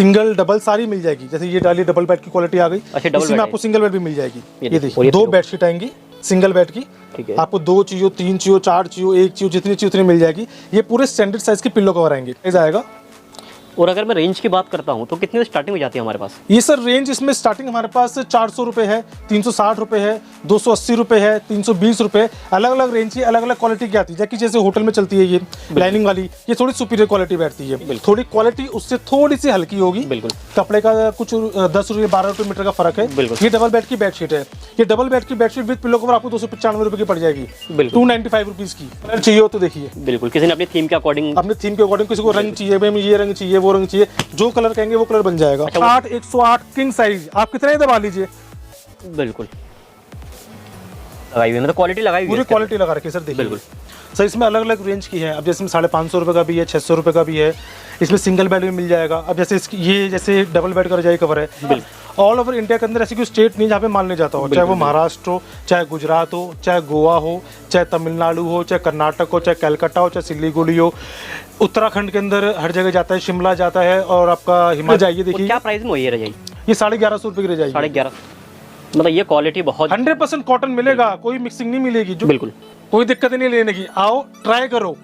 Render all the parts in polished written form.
Single double सारी मिल जाएगी। जैसे ये डाली डबल बेड की क्वालिटी आ गई। अच्छा, इसमें आपको सिंगल बेड भी मिल जाएगी। ये देखिए 2 बेडशीट आएंगी सिंगल बेड की। ठीक है। आपको 2 चाहिए, 3 चाहिए, 4 चाहिए, 1 चाहिए, जितनी चाहिए उतनी मिल जाएगी। ये पूरे स्टैंडर्ड साइज के पिल्लो कवर आएंगे। साइज आएगा। और अगर मैं रेंज की बात करता हूँ तो कितने से स्टार्टिंग हो जाती है हमारे पास? ये सर रेंज इसमें स्टार्टिंग हमारे पास 400 रुपये है, 360 रुपये है, 280 रुपये है, 320 रुपये। अलग अलग रेंज की अलग अलग क्वालिटी की आती है। जैसे होटल में चलती है ये लाइनिंग वाली, ये थोड़ी सुपीरियर क्वालिटी बैठती है। थोड़ी क्वालिटी उससे थोड़ी सी हल्की होगी। बिल्कुल। कपड़े का कुछ 10 रुपये 12 रुपये मीटर का फर्क है। ये डबल बेड की बेडशीट है। ये डबल बेड की बेडशीट विद पिलो कवर आपको 295 रुपये की पड़ जाएगी। 295 रुपीज़ की। कलर चाहिए हो तो देखिए। बिल्कुल, किसी ने अपनी थीम के अकॉर्डिंग, अपने थीम के अकॉर्डिंग किसी को रंग चाहिए, भाई ये रंग चाहिए, वो रंग चाहिए, जो कलर कहेंगे वो कलर बन जाएगा। 8 108 किंग साइज, आप कितना ही दबा लीजिए। बिल्कुल लगाई हुई है, मतलब क्वालिटी लगाई हुई है, पूरी क्वालिटी लगा रखी है सर। देखिए बिल्कुल सर, इसमें अलग अलग रेंज की है। अब जैसे 550 रुपये का भी है, 600 रुपये का भी है। इसमें सिंगल बेड भी मिल जाएगा। अब जैसे ये जैसे डबल बेड का रजाई कवर है। ऑल ओवर इंडिया के अंदर ऐसी कोई स्टेट नहीं जहाँ पे माल नहीं जाता हो, चाहे वो महाराष्ट्र हो, चाहे गुजरात हो, चाहे गोवा हो, चाहे तमिलनाडु हो, चाहे कर्नाटक हो, चाहे कलकत्ता हो, चाहे सिलीगुड़ी हो। उत्तराखंड के अंदर हर जगह जाता है, शिमला जाता है, और आपका हिमाचल जाइए। देखिए क्या प्राइस में हुई है रजाई? ये 1150 रुपये की रजाई। 1150, मतलब ये क्वालिटी बहुत 100% कॉटन मिलेगा, कोई मिक्सिंग नहीं मिलेगी। जो बिल्कुल कोई दिक्कत नहीं लेने की। आओ ट्राई करो,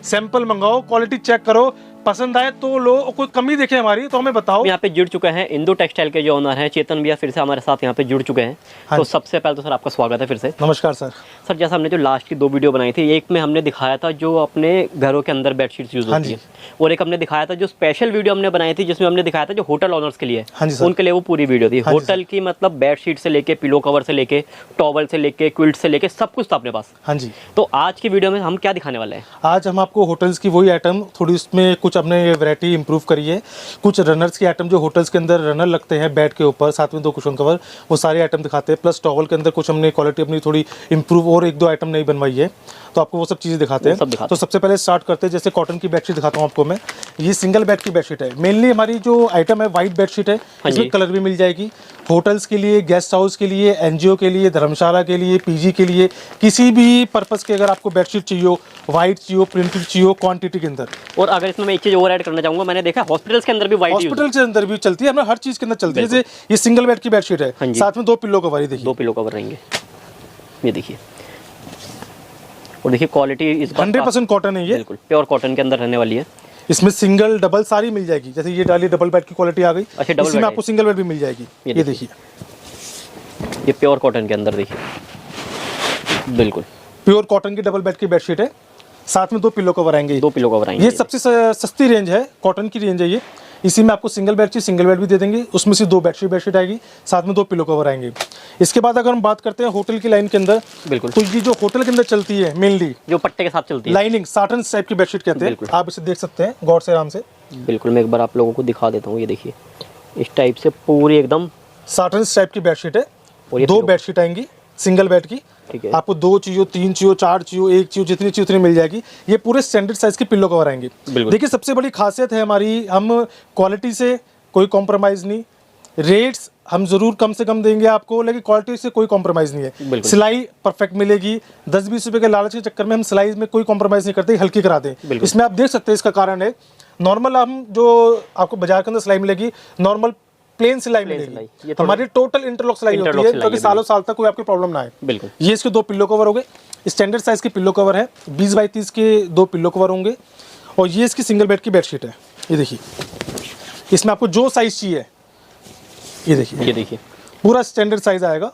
सैंपल मंगाओ, क्वालिटी चेक करो, पसंद आए तो लो, कोई कमी देखे हमारी तो हमें बताओ। यहाँ पे जुड़ चुके हैं इंदु टेक्सटाइल के जो ओनर हैं चेतन भैया, फिर से हमारे साथ यहाँ पे जुड़ चुके हैं। तो सबसे पहले तो सर आपका स्वागत है फिर से। नमस्कार सर। सर जैसा हमने जो लास्ट की 2 वीडियो बनाई थी, एक में हमने दिखाया था जो अपने घरों के अंदर बेडशीट्स यूज होती है, और एक हमने दिखाया था जो स्पेशल वीडियो हमने बनाई थी जिसमें हमने दिखाया था जो होटल ओनर्स के लिए, उनके लिए वो पूरी वीडियो थी। होटल की मतलब बेडशीट से लेके, पिलो कवर से लेके, टॉवल से लेके, क्विल्ट से लेके सब कुछ था अपने पास। हाँ जी। तो आज की वीडियो में हम क्या दिखाने वाले हैं? आज हम आपको होटल्स की वही आइटम, थोड़ी उसमें कुछ अपने वैरायटी इंप्रूव करिए। कुछ रनर्स की आइटम जो होटल्स के अंदर रनर लगते हैं बेड के ऊपर, साथ में 2 कुशन कवर, वो सारे आइटम दिखाते हैं। प्लस टॉवल के अंदर कुछ हमने क्वालिटी अपनी थोड़ी इंप्रूव और 1-2 आइटम नई बनवाई है, तो आपको वो सब चीज़ें दिखाते हैं। तो सबसे पहले स्टार्ट करते हैं। जैसे कॉटन की बेडशीट दिखाता हूँ आपको मैं। ये सिंगल बेड की बेडशीट है। मेनली हमारी जो आइटम है वाइट बेडशीट है। इसमें कलर भी मिल जाएगी। होटल्स के लिए, गेस्ट हाउस के लिए, एनजीओ के लिए, धर्मशाला के लिए, पीजी के लिए, किसी भी पर्पस के अगर आपको बेडशीट चाहिए, वाइट चाहिए, प्रिंटेड चाहिए, क्वांटिटी के अंदर। और अगर इसमें मैं एक चीज और ऐड करना चाहूंगा, मैंने देखा हॉस्पिटल्स के अंदर भी वाइट, हॉस्पिटल के अंदर भी चलती है, हमें हर चीज के अंदर चलती है। जैसे ये सिंगल बेड की बेडशीट है, साथ में 2 पिल्लो कवर। देखिए 2 पिलो कवर रहेंगे, ये देखिए। और देखिए क्वालिटी इस 100% कॉटन है। ये बिल्कुल प्योर कॉटन के अंदर रहने वाली है। इसमें सिंगल डबल सारी मिल जाएगी। जैसे ये डाली डबल बेड की क्वालिटी आ गई। अच्छा, डबल इसमें आपको सिंगल बेड भी मिल जाएगी। ये देखिए, ये प्योर कॉटन के अंदर देखिए, बिल्कुल प्योर कॉटन की डबल बेड की बेडशीट है। साथ में 2 पिलो कवर आएंगे। 2 पिलो कवर आएंगे। ये सबसे सस्ती रेंज है, कॉटन की रेंज है ये। इसी में आपको सिंगल बेड चाहिए, सिंगल बेड भी दे देंगे। उसमें से 2 बेडशीट आएगी, साथ में 2 पिलो कवर आएंगे। इसके बाद अगर हम बात करते हैं होटल की लाइन के अंदर, बिल्कुल, तो ये जो होटल के अंदर चलती है मेनली, जो पट्टे के साथ चलती है, लाइनिंग साटन टाइप की बेडशीट कहते हैं। आप इसे देख सकते हैं गौर से, आराम से। बिल्कुल, मैं एक बार आप लोगों को दिखा देता हूँ। ये देखिए इस टाइप से पूरी एकदम साटन टाइप की बेडशीट है। 2 बेडशीट आएंगी सिंगल बेड की। ठीक है। आपको 2 चाहिए, 3 चाहिए, 4 चाहिए, 1 चाहिए, जितनी चाहिए उतनी मिल जाएगी। ये पूरे स्टैंडर्ड साइज के पिल्लो कवर आएंगे। देखिए सबसे बड़ी खासियत है हमारी, हम क्वालिटी से कोई कॉम्प्रोमाइज़ नहीं। रेट्स हम जरूर कम से कम देंगे आपको, लेकिन क्वालिटी से कोई कॉम्प्रोमाइज़ नहीं है। सिलाई परफेक्ट मिलेगी। 10-20 रुपये के लालच के चक्कर में हम सिलाई में कोई कॉम्प्रोमाइज़ नहीं करते, हल्की कराते हैं। इसमें आप देख सकते हैं, इसका कारण है नॉर्मल हम जो आपको बाजार के अंदर सिलाई मिलेगी, नॉर्मल प्लेन सिलाई मिलेगी। हमारी टोटल इंटरलॉक सिलाई होती है, ताकि सालों साल तक कोई आपकी प्रॉब्लम ना आए। बिल्कुल। ये इसके 2 पिल्लो कवर हो गए। स्टैंडर्ड साइज के पिल्लो कवर है। 20x30 के 2 पिल्लो कवर होंगे। और ये इसकी सिंगल बेड की बेडशीट है। ये देखिए, इसमें आपको जो साइज चाहिए, ये देखिए पूरा स्टैंडर्ड साइज आएगा।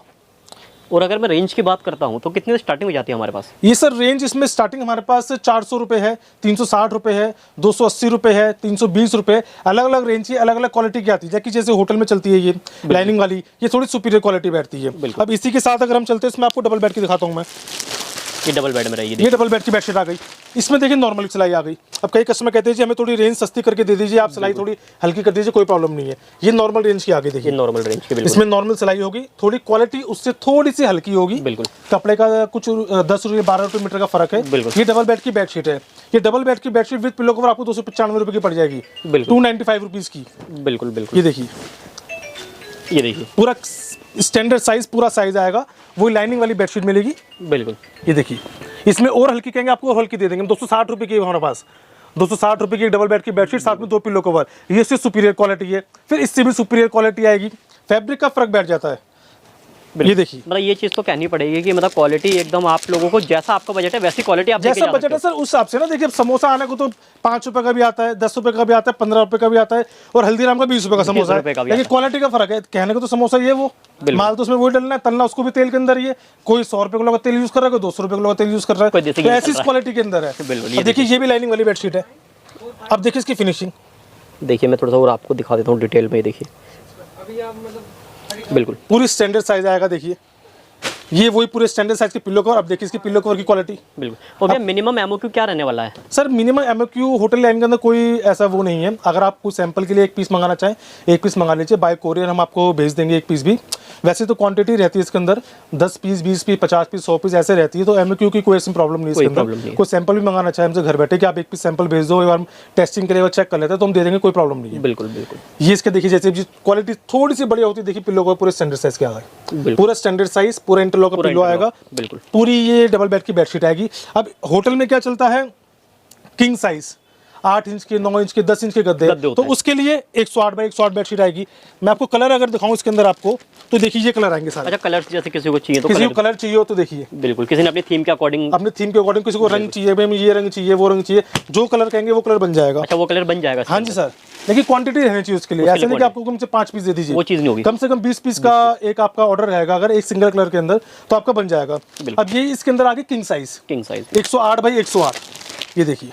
और अगर मैं रेंज की बात करता हूँ तो कितने से स्टार्टिंग हो जाती है हमारे पास? ये सर रेंज इसमें स्टार्टिंग हमारे पास 400 रुपये है, 360 रुपये है, 280 रुपये है, 320 रुपये। अलग अलग रेंज की अलग अलग क्वालिटी की आती है। जैसे होटल में चलती है ये लाइनिंग वाली, ये थोड़ी सुपीरियर क्वालिटी बैठती है। अब इसी के साथ अगर हम चलते हैं, इसमें आपको डबल बेड की दिखाता हूँ मैं। ये डबल बेड में रहेगी। ये डबल बेड की बेडशीट आ गई। इसमें देखिए नॉर्मल सिलाई आ गई। अब कई कस्टमर कहते हैं जी हमें थोड़ी रेंज सस्ती करके दे दीजिए, आप सिलाई थोड़ी हल्की कर दीजिए, कोई प्रॉब्लम नहीं है। ये नॉर्मल रेंज की आ गई। देखिए नॉर्मल रेंज की, इसमें नॉर्मल सिलाई होगी, थोड़ी क्वालिटी उससे थोड़ी सी हल्की होगी। बिल्कुल। कपड़े का कुछ 10 रुपये 12 रुपये मीटर का फर्क है। ये डबल बेड की बेडशीट है। ये डबल बेड की बेडशीट विद पिलो कवर आपको 295 रुपये की पड़ जाएगी। 295 रुपीज़ की। बिल्कुल बिल्कुल। ये देखिए, पूरा स्टैंडर्ड साइज, पूरा साइज आएगा। वो लाइनिंग वाली बेडशीट मिलेगी। बिल्कुल। ये देखिए, इसमें और हल्की कहेंगे आपको और हल्की दे देंगे। 260 रुपये की हमारे पास 260 रुपए की एक डबल बेड की बेडशीट, साथ में 2 पिलो कवर, ये इससे सुपीरियर क्वालिटी है। फिर इससे भी सुपीरियर क्वालिटी आएगी, फैब्रिक का फर्क बैठ जाता है। ये देखिए, मतलब ये चीज़ तो कहनी पड़ेगी कि मतलब क्वालिटी एकदम आप लोगों को जैसा आपका बजट है वैसी क्वालिटी आप जैसा बजट है सर उस हिसाब से ना। देखिए समोसा आने को तो 5 रुपए का भी आता है, 10 रुपए का भी आता है, 15 रुपए का भी आता है, और हल्दीराम का 20 रुपए का समोसा है, लेकिन क्वालिटी का फर्क है। कहने को तो समोसा ये वो माल तो उसमें वही डलना है, तलना उसको भी तेल के अंदर ही है। कोई 100 रुपए किलो का तेल यूज कर रहा है, कोई 200 रुपए किलो का तेल यूज कर रहा है, तो ऐसी क्वालिटी के अंदर है। देखिए ये भी लाइनिंग वाली बेडशीट है। अब देखिए इसकी फिनिशिंग, देखिए मैं थोड़ा सा और आपको दिखा देता हूँ डिटेल में। देखिए बिल्कुल पूरी स्टैंडर्ड साइज आएगा। देखिए ये वही पूरे स्टैंडर्ड साइज के पिलो कवर। अब देखिए इसकी पिलो कवर की क्वालिटी बिल्कुल। और भैया मिनिमम एमओक्यू क्या रहने वाला है? Sir minimum MOQ hotel line के अंदर कोई ऐसा वो नहीं है। अगर आप कुछ सैंपल के लिए एक पीस मंगाना चाहें, एक पीस मंगा लीजिए, बाय कोरियर हम आपको भेज देंगे एक पीस भी। वैसे तो क्वांटिटी रहती है इसके अंदर 10 पीस, 20 पीस, 50 पीस, 100 पीस ऐसे रहती है, तो एमओक्यू की कोई ऐसी प्रॉब्लम नहीं है इसके अंदर। कोई सैंपल भी मंगाना चाहे हमसे घर बैठे कि आप एक पीस सैंपल भेज दो, एक बार टेस्टिंग करेगा, चेक कर लेते हैं, तो हम दे देंगे, कोई प्रॉब्लम नहीं है। बिल्कुल बिल्कुल। ये इसके देखिए जैसे क्वालिटी थोड़ी सी बढ़िया होती है। देखिए पिलो का पूरे स्टैंडर्ड साइज के आ गए, पूरा स्टैंडर्ड साइज, पूरा इंटरलॉक का पिलो आएगा। बिल्कुल पूरी ये डबल बेड की बेडशीट आएगी। अब होटल में क्या चलता है, किंग साइज 8 इंच के, 9 इंच के, 10 इंच के गद्दे, तो उसके लिए 108 बाई 108 बेडशीट आएगी। मैं आपको कलर अगर दिखाऊं इसके अंदर आपको, तो देखिए ये कलर आएंगे सारे। अच्छा कलर जैसे किसी को चाहिए तो किसी को कलर चाहिए हो तो देखिए, बिल्कुल किसी ने अपनी थीम के अकॉर्डिंग, अपने थीम के अकॉर्डिंग, किसी को रंग चाहिए, भाई ये रंग चाहिए, वो रंग चाहिए, जो कलर कहेंगे वो कलर बन जाएगा। अच्छा वो कलर बन जाएगा? हाँ जी सर, लेकिन क्वांटिटी रहनी चाहिए उसके लिए। ऐसा नहीं कि आपको कम से 5 पीस दे दीजिए, वो चीज़ नहीं होगी। कम से कम 20 पीस का एक आपका ऑर्डर रहेगा अगर एक सिंगल कलर के अंदर, तो आपका बन जाएगा। अब ये इसके अंदर आगे किंग साइज 108 बाई 108। ये देखिए,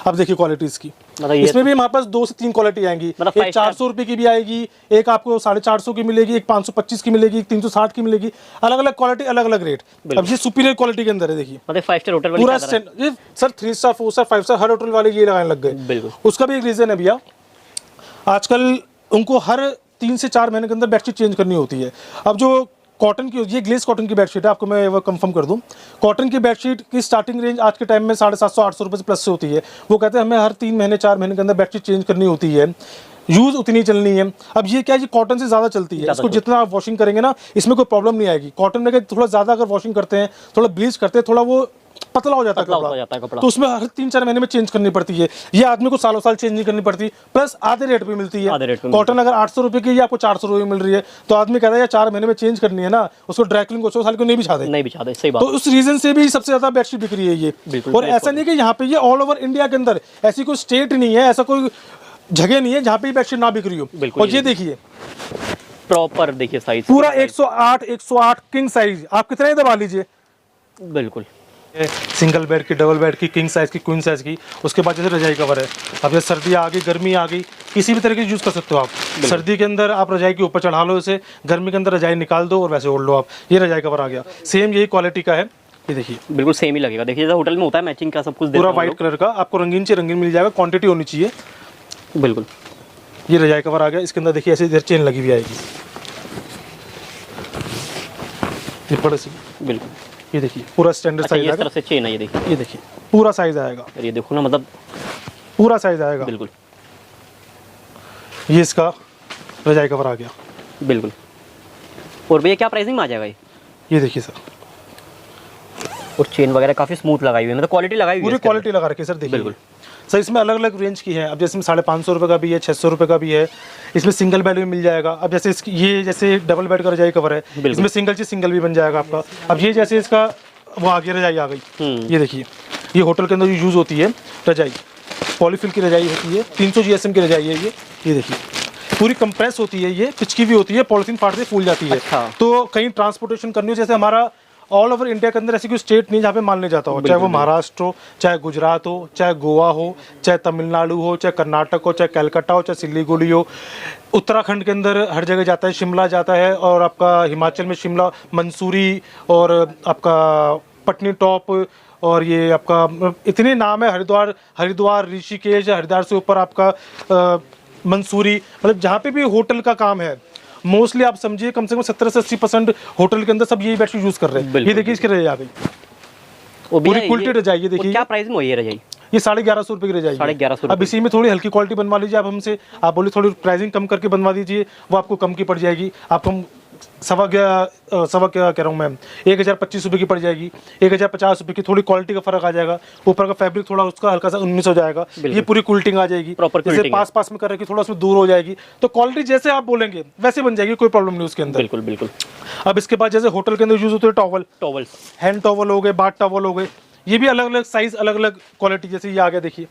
अब देखिए क्वालिटी इसकी, इसमें भी हमारे पास 2 से 3 क्वालिटी आएंगी। एक 400 रुपए की भी आएगी, एक आपको 450 की मिलेगी, एक 525 की मिलेगी, एक 360 की मिलेगी, अलग अलग क्वालिटी, अलग अलग रेट। अब ये सुपीरियर क्वालिटी के अंदर है। देखिए 5 स्टार होटल पूरा ये सर 3 स्टार, 4 स्टार, 5 स्टार हर होटल वाले ये लगाने लग गए। उसका भी एक रीजन है भैया, आजकल उनको हर 3 से 4 महीने के अंदर बेडशीट चेंज करनी होती है। अब जो कॉटन की, ये ग्लेस कॉटन की बेडशीट है, आपको मैं वो कंफर्म कर दूं, कॉटन की बेडशीट की स्टार्टिंग रेंज आज के टाइम में 750-800 रुपये से प्लस से होती है। वो कहते हैं हमें हर 3 महीने 4 महीने के अंदर बेडशीट चेंज करनी होती है, यूज उतनी चलनी है। अब ये क्या है, कॉटन से ज़्यादा चलती है, इसको जितना आप वॉशिंग करेंगे ना, इसमें कोई प्रॉब्लम नहीं आएगी। कॉटन में थोड़ा ज़्यादा अगर वॉशिंग करते हैं, थोड़ा ब्लीच करते हैं, थोड़ा वो पतला हो जाता है कपड़ा, तो उसमें हर 3-4 महीने में चेंज करनी पड़ती है। ये आदमी को सालों साल चेंज नहीं करनी पड़ती, प्लस आधे रेट पे मिलती है। कॉटन अगर 800 रुपए की, आपको 400 रुपए मिल रही है, तो आदमी कहता है यार 4 महीने में चेंज करनी है ना, उसको ड्राई क्लीन को 100 साल को नहीं बिछा दे, सही बात। तो उस रीजन से भी सबसे ज्यादा बेडशीट बिक रही है ये। और ऐसा नहीं कि यहाँ पे, ये ऑल ओवर इंडिया के अंदर ऐसी कोई स्टेट नहीं है, ऐसा कोई जगह नहीं है जहाँ पे बेडशीट ना बिक रही हो। और ये देखिए प्रॉपर, देखिए साइज पूरा 108 किंग साइज, आप कितना ही दबा लीजिए। बिल्कुल सिंगल बेड की, डबल बेड की, किंग साइज की, क्वीन साइज की। उसके बाद जैसे रजाई कवर है, अब जैसे सर्दी आ गई, गर्मी आ गई, किसी भी तरीके से यूज़ कर सकते हो आप। सर्दी के अंदर आप रजाई के ऊपर चढ़ा लो इसे, गर्मी के अंदर रजाई निकाल दो और वैसे ओढ़ लो आप। ये रजाई कवर आ गया, सेम यही क्वालिटी का है। ये देखिए बिल्कुल सेम ही लगेगा। देखिए जैसे होटल में होता है मैचिंग का सब कुछ, पूरा व्हाइट कलर का आपको रंगीन से रंगीन मिल जाएगा, क्वांटिटी होनी चाहिए। बिल्कुल ये रजाई कवर आ गया, इसके अंदर देखिए ऐसे इधर चेन लगी हुई आएगी, ये बड़े सी। बिल्कुल ये देखिए पूरा स्टैंडर्ड साइज आएगा, इस तरह से चेन है। ये देखिए पूरा साइज आएगा, ये देखो ना, मतलब पूरा साइज आएगा। बिल्कुल ये इसका रजाई कवर आ गया। बिल्कुल। और भैया क्या प्राइसिंग में आ जाएगा ये देखिए सर, और चेन वगैरह काफ़ी स्मूथ लगाई हुई है, मतलब क्वालिटी लगाई हुई है, पूरी क्वालिटी लगा रखी है सर। देखिए बिल्कुल सर इसमें अलग अलग रेंज की है। अब जैसे 550 रुपये का भी है, 600 रुपये का भी है। इसमें सिंगल बेड भी मिल जाएगा। अब जैसे ये जैसे डबल बेड का रजाई कवर है, इसमें सिंगल चीज सिंगल भी बन जाएगा आपका। अब ये जैसे इसका वो आगे रजाई आ गई, ये देखिए ये होटल के अंदर यूज़ होती है रजाई, पॉलीफिल की रजाई होती है, 300 GSM की रजाई है ये देखिए पूरी कंप्रेस होती है, ये पिचकी भी होती है, पॉलिथीन फाटते फूल जाती है। तो कहीं ट्रांसपोर्टेशन करनी हो, जैसे हमारा ऑल ओवर इंडिया के अंदर ऐसी कोई स्टेट नहीं जहाँ पे माल नहीं जाता हो, चाहे वो महाराष्ट्र हो, चाहे गुजरात हो, चाहे गोवा हो, चाहे तमिलनाडु हो, चाहे कर्नाटक हो, चाहे कलकत्ता हो, चाहे सिलीगुड़ी हो। उत्तराखंड के अंदर हर जगह जाता है, शिमला जाता है, और आपका हिमाचल में शिमला, मंसूरी, और आपका पटनी टॉप, और ये आपका इतने नाम है, हरिद्वार, ऋषिकेश, हरिद्वार से ऊपर आपका मंसूरी, मतलब जहाँ पे भी होटल का काम है मोस्टली आप समझिए कम से कम 70 से 80% होटल के अंदर सब यही बेडशीट यूज कर रहे हैं। ये देखिए इसकी रजाई आ गई, पूरी क्वालिटी रजाई। ये देखिए क्या प्राइस में हुई है रजाई? ये 1150 रुपये की रजाई, 1150। अब इसी में थोड़ी हल्की क्वालिटी बनवा लीजिए आप हमसे, आप बोले थोड़ी प्राइसिंग कम करके बनवा दीजिए, वो आपको कम की पड़ जाएगी। आप हम सवा क्या कह रहा हूँ मैं, 1025 रुपये की पड़ जाएगी, 1050 रुपये की। थोड़ी क्वालिटी का फर्क आ जाएगा, ऊपर का फैब्रिक थोड़ा उसका हल्का सा 19 हो जाएगा, ये पूरी क्विल्टिंग आ जाएगी। जैसे पास में कर रखी थोड़ा उसमें दूर हो जाएगी, तो क्वालिटी जैसे आप बोलेंगे वैसे बन जाएगी, कोई प्रॉब्लम नहीं उसके अंदर। बिल्कुल बिल्कुल। अब इसके बाद जैसे होटल के अंदर यूज होते हैं टॉवल, हैंड टॉवल हो गए, बाथ टॉवल हो गए, ये भी अलग अलग साइज, अलग अलग क्वालिटी। जैसे ये आ गया देखिए,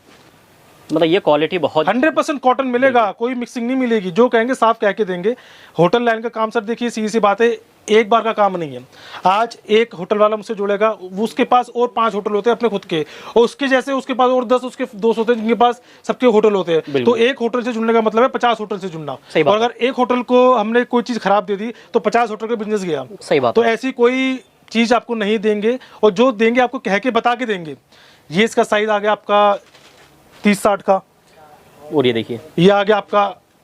मतलब ये क्वालिटी बहुत 100% कॉटन मिलेगा, कोई मिक्सिंग नहीं मिलेगी, जो कहेंगे साफ कह के देंगे। होटल लाइन का काम सर देखिए सीधी सी बात है, एक बार का काम नहीं है। आज एक होटल वाला मुझसे जुड़ेगा, उसके पास और 5 होटल होते हैं अपने खुद के, और उसके जैसे उसके पास और 10 उसके दोस्त होते हैं जिनके पास सबके होटल होते हैं। तो एक होटल से जुड़ने का मतलब है 50 होटल से जुड़ना। और अगर एक होटल को हमने कोई चीज खराब दे दी तो 50 होटल का बिजनेस गया। सही बात। तो ऐसी कोई चीज आपको नहीं देंगे, और जो देंगे आपको कह के बता के देंगे। ये इसका साइज आ गया आपका 30-60 का, और ये देखिए ये आ गया आपका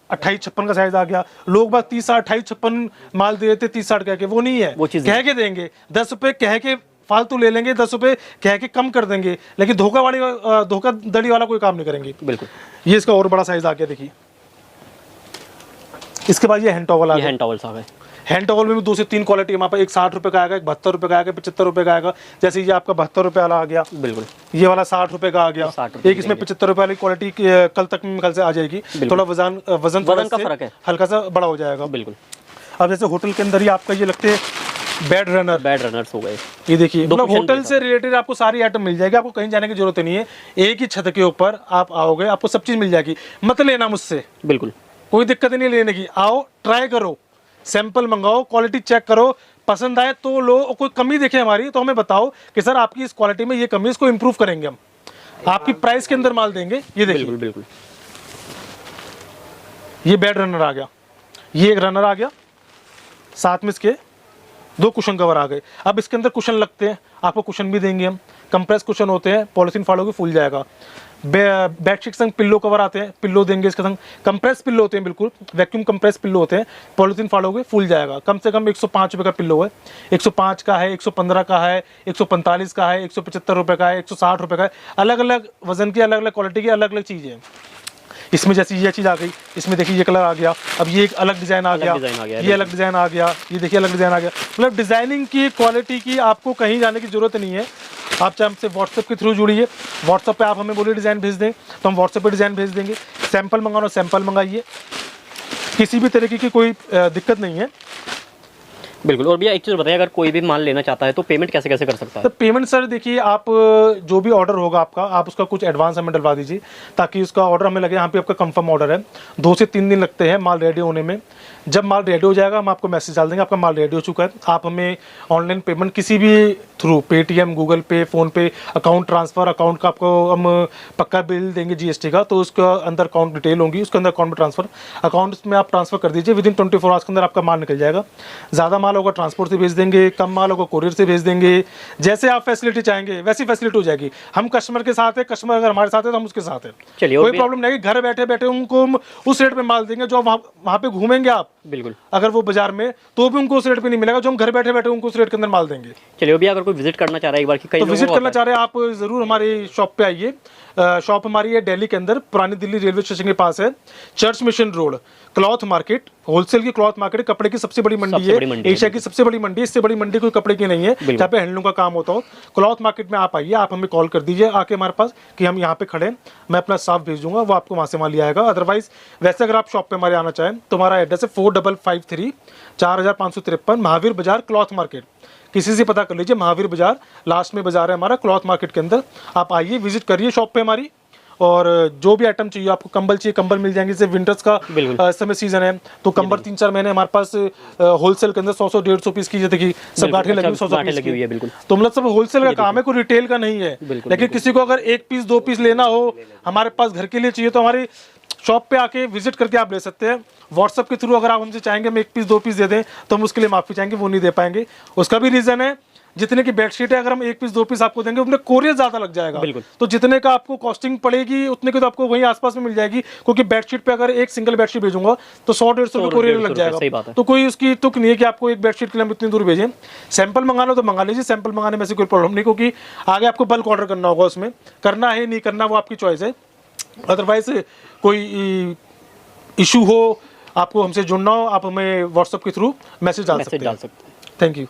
28-56 का साइज आ गया। लोग बात 30-60-28-56 माल दे देते 30-60 कह के, वो नहीं है, वो चीज़ कह के देंगे। 10 रुपए कह के फालतू ले लेंगे, 10 रुपए कह के कम कर देंगे, लेकिन धोखाधड़ी वाला कोई काम नहीं करेंगे। बिल्कुल। ये इसका और बड़ा साइज आ गया देखिए। इसके बाद ये हैंड टॉवल आ गया। हैंड टॉवल्स आ गए। हैंड टॉवल में भी 2 से 3 क्वालिटी हमारे पास, एक 60 रुपए का आएगा, एक 72 रुपए का आएगा, 75 रुपए का आएगा। जैसे ये आपका 72 रुपए वाला आ गया, बिल्कुल। ये वाला 60 रुपए का आ गया, 60 रुपए एक इसमें 75 रुपए वाली क्वालिटी कल तक में कल से आ जाएगी। थोड़ा वजन का फर्क है, हल्का सा बड़ा हो जाएगा। बिल्कुल। अब जैसे होटल के अंदर ही आपका ये लगते हैं बेड रनर्स हो गए। ये देखिए, मतलब होटल से रिलेटेड आपको सारी आइटम मिल जाएगी, आपको कहीं जाने की जरूरत नहीं है। एक ही छत के ऊपर आप आओगे, आपको सब चीज मिल जाएगी। मत लेना मुझसे, बिल्कुल कोई दिक्कत नहीं लेने की। आओ, ट्राई करो, सैंपल मंगाओ, क्वालिटी चेक करो, पसंद आए तो लो, और कोई कमी देखे हमारी तो हमें बताओ कि सर आपकी इस क्वालिटी में ये कमी है, इसको इंप्रूव करेंगे हम, आपकी प्राइस के अंदर माल देंगे। ये देखिए, बिल्कुल बिल्कुल। ये बेड रनर आ गया, ये एक रनर आ गया, साथ में इसके 2 कुशन कवर आ गए। अब इसके अंदर कुशन लगते हैं, आपको कुशन भी देंगे हम, कंप्रेस कुशन होते हैं, पॉलिथीन फाड़ोगे फूल जाएगा। बेडशीट संग पिल्लो कवर आते हैं, पिल्लो देंगे इसके संग, कंप्रेस पिल्लो होते हैं, बिल्कुल वैक्यूम कंप्रेस पिल्लो होते हैं, पॉलिथीन फाड़ोगे फूल जाएगा। कम से कम 105 रुपये का पिल्लो है, 105 का है, 115 का है, 145 का है, 175 रुपये का है, 160 रुपये का है। अलग अलग वजन की, अलग अलग क्वालिटी की, अलग अलग चीज़ें हैं। इसमें जैसे ये चीज़ आ गई, इसमें देखिए ये कलर आ गया, अब ये एक अलग डिज़ाइन आ गया, ये अलग डिज़ाइन आ गया, ये देखिए अलग डिज़ाइन आ गया। मतलब डिज़ाइनिंग की, क्वालिटी की आपको कहीं जाने की ज़रूरत नहीं है। आप चाहे हमसे व्हाट्सएप के थ्रू जुड़िए, व्हाट्सएप पे आप हमें बोलिए डिज़ाइन भेज दें तो हम व्हाट्सएप पे डिज़ाइन भेज देंगे। सैंपल मंगाना सैंपल मंगाइए, किसी भी तरीके की कोई दिक्कत नहीं है। बिल्कुल। और भैया एक चीज़ बताइए, अगर कोई भी माल लेना चाहता है तो पेमेंट कैसे कैसे कर सकता है? तो पेमेंट सर देखिए, आप जो भी ऑर्डर होगा आपका, आप उसका कुछ एडवांस हमें डलवा दीजिए, ताकि उसका ऑर्डर हमें लगे यहाँ पे आपका कंफर्म ऑर्डर है। 2 से 3 दिन लगते हैं माल रेडी होने में। जब माल रेडी हो जाएगा हम आपको मैसेज डाल देंगे, आपका माल रेडी हो चुका है। आप हमें ऑनलाइन पेमेंट किसी भी थ्रू, पेटीएम, गूगल पे, फ़ोन पे, अकाउंट ट्रांसफ़र, अकाउंट का आपको हम पक्का बिल देंगे जीएसटी का, तो उसका अंदर अकाउंट डिटेल होंगी, उसके अंदर अकाउंट में ट्रांसफ़र, अकाउंट में आप ट्रांसफ़र कर दीजिए। विदिन 24 आवर्स के अंदर आपका माल निकल जाएगा। ज़्यादा माल होगा ट्रांसपोर्ट से भेज देंगे, कम माल होगा कोरियर से भेज देंगे। जैसे आप फैसिलिटी चाहेंगे वैसी फैसिलिटी हो जाएगी। हम कस्टमर के साथ है, कस्टमर अगर हमारे साथ है तो हम उसके साथ है। चलिए, कोई प्रॉब्लम नहीं है। घर बैठे बैठे उनको हम उस रेट पे माल देंगे जो वहाँ पे घूमेंगे आप, बिल्कुल, अगर वो बाजार में, तो भी उनको उस रेट पे नहीं मिलेगा जो हम घर बैठे बैठे उनको उस रेट के अंदर माल देंगे। चलिए भैया, अगर कोई विजिट करना चाह रहा है एक बार कि तो विजिट करना चाह रहे हैं आप, जरूर हमारी शॉप पे आइए। शॉप हमारी है दिल्ली के अंदर, पुरानी दिल्ली रेलवे स्टेशन के पास है, church mission road, cloth market, wholesale की क्लॉथ मार्केट, कपड़े की सबसे बड़ी मंडी है, एशिया की सबसे बड़ी मंडी। इससे बड़ी मंडी कोई कपड़े की नहीं है जहाँ पे हैंडलूम का काम होता हो। क्लॉथ मार्केट में आप आइए, आप हमें कॉल कर दीजिए आके हमारे पास कि हम यहाँ पे खड़े हैं, मैं अपना स्टाफ भेज दूंगा, वो आपको वहाँ से माल लिया आएगा। अदरवाइज वैसे अगर आप शॉप पे हमारे आना चाहें तो हमारा एड्रेस है 4553 4553 महावीर बाजार, क्लॉथ मार्केट। किसी से पता कर लीजिए, महावीर बाजार लास्ट में बाजार है हमारा, क्लॉथ मार्केट के अंदर। आप आइए, विजिट करिए शॉप पे हमारी, और जो भी आइटम चाहिए आपको, कंबल चाहिए कंबल मिल जाएंगे। जैसे विंटर्स का इस समय सीजन है तो कंबल 3-4 महीने हमारे पास होलसेल के अंदर 100-150 पीस की, जैसे कि सब गांठें लगी 100 पीस की है। तो मतलब सब होलसेल का काम है, कोई रिटेल का नहीं है। लेकिन किसी को अगर 1 पीस 2 पीस लेना हो, हमारे पास घर के लिए चाहिए, तो हमारी शॉप पे आके विजिट करके आप ले सकते हैं। व्हाट्सएप के थ्रू अगर आप हमसे चाहेंगे हम 1 पीस 2 पीस दे दें तो हम उसके लिए माफी चाहेंगे, वो नहीं दे पाएंगे। उसका भी रीजन है, जितने की बेडशीट है अगर हम 1 पीस 2 पीस आपको देंगे उनमें कोरियर ज्यादा लग जाएगा। तो जितने का आपको कॉस्टिंग पड़ेगी उतने की तो आपको वहीं आसपास में मिल जाएगी, क्योंकि बेडशीट पे अगर एक सिंगल बेडशीट भेजूंगा तो 100-150 रुपये कोरियर लग जाएगा। तो कोई उसकी तुक नहीं है कि आपको एक बेडशीट के लिए हम इतनी दूर भेजें। सैंपल मंगाना तो मंगा लीजिए, सैंपल मंगाने में से कोई प्रॉब्लम नहीं, क्योंकि आगे आपको बल्क ऑर्डर करना होगा, उसमें करना है नहीं करना वो आपकी चॉइस है। अदरवाइज कोई इशू हो आपको हमसे जुड़ना हो, आप हमें व्हाट्सएप के थ्रू मैसेज डाल सकते हैं। सकते हैं। Thank you.